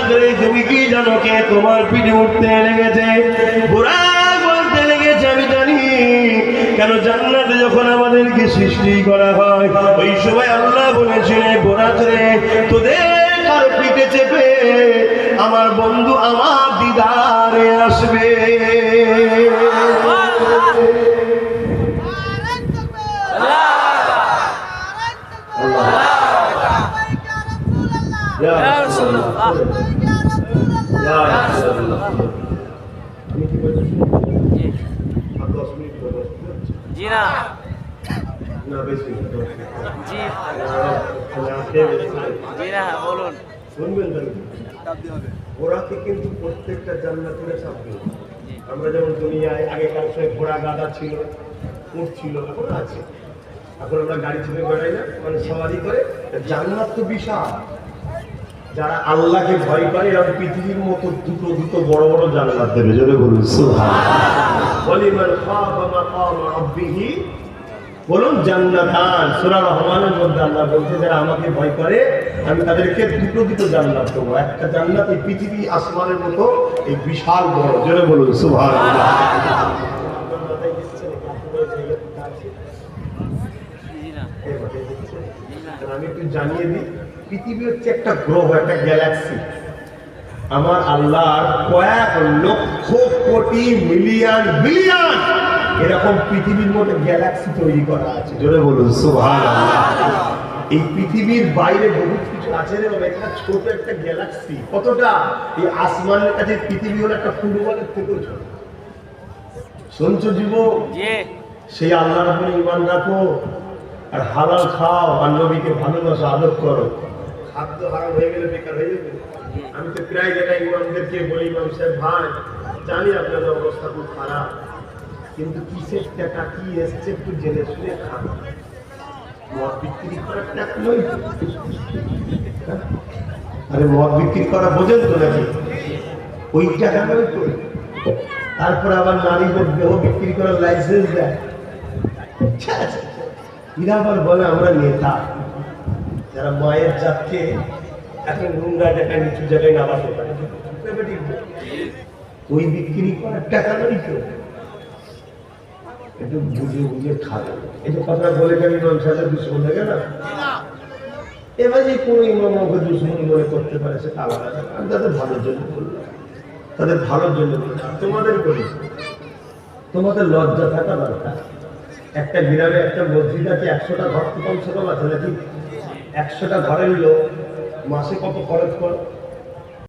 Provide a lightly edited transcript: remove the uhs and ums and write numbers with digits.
করে তুমি কি জানো কে তোমার পিঠে উঠতে লেগেছে? বুরাক বলতে লেগেছে আমি জানি। কেন জান্নাতে যখন আমাদেরকে সৃষ্টি করা হয় ওই সময় আল্লাহ বলেছিলেন বুরাক রে তোদের কার পিঠে চেপে আমার বন্ধু আমার দিদারে আসবে। ঘোড়াকে কিন্তু প্রত্যেকটা জান্নাতীরা চাপবে। আমরা যেমন দুনিয়ায় আগেকার সময় ঘোড়া গাধা ছিল, উট ছিল, এখন আছে। এখন আমরা গাড়ি চেপে বেড়াই না, মানে সওয়ারি করে। জান্নাত তো বিশাল। যারা আল্লাহকে ভয় করে এরা পৃথিবীর মতো দুটো দুটো বড় বড় জান্নাত দেবে। জোরে বলুন সুবহানাল্লাহ। ওয়ালিমান খাফা মাকাম রাব্বিহি বলুন জান্নাতান। সূরা রহমানের মধ্যে আল্লাহ বলতে যারা আমাকে ভয় করে আমি তাদেরকে দুটো দুটো জান্নাত দেবো। একটা জান্নাত এই পৃথিবী আসমানের মতো এই বিশাল বড়। জোরে বলুন সুবহানাল্লাহ। আমি একটু জানিয়ে দিই, পৃথিবী হচ্ছে একটা গ্রহ, একটা গ্যালাক্সি। আমার আল্লাহর কয়েক লক্ষ কোটি মিলিয়ন বিলিয়ন এরকম পৃথিবীর মধ্যে গ্যালাক্সি তৈরি করা আছে। জোরে বলুন সুবহানাল্লাহ। এই পৃথিবীর বাইরে বহুত কিছু আছে রে বাবা। একটা ছোট একটা গ্যালাক্সি কতটা, এই আসমানের কাছে পৃথিবী হলো একটা ফুটবলের থেকেও ছোট। শুনছো যুবক? সেই আল্লাহর উপরে ঈমান রাখো আর হালাল খাও আর নবীকে ভালোবাসো, আদর করো। খাদ্য হারাম হয়ে গেলে বেকার হয়ে যাবে। আমি তো প্রায় জায়গায় ইমামদেরকে বলি, ইমাম সাহেব ভাই জানি আপনাদের অবস্থা খুব খারাপ, কিন্তু কিসের টাকা কি এসছে একটু জেনে শুনে খান। মদ বিক্রি করার টাকা নয়। আরে মদ বিক্রি করা বোঝেন তো নাকি? ওই টাকা নয় তো। তারপর আবার নারীদের দেহ বিক্রি করার লাইসেন্স দেয়। এরা আবার বলে আমরা নেতা। যারা মায়ের জাতকে এখন নোংরা জায়গায় নিচু জায়গায় নামাতে পারে, ওই বিক্রি করার টাকা নয় তো। একটু বুঝে বুঝে খাবে। এই যে কথা বলে গেলে ইমাম সাহেবের দুশ্মন থাকে না, এবার যে কোনো ইমাম আমাকে দুশ্মন মনে করতে পারে সেটা আলাদা। আমি তাদের ভালোর জন্য বললাম, তাদের ভালোর জন্য বললাম। তোমাদের বলি, তোমাদের লজ্জা থাকা দরকার। একটা গ্রামে একটা মসজিদ আছে, 100টা ঘর তো কমসে কম আছে নাকি? 100টা ঘরের লোক মাসে কত খরচ করে?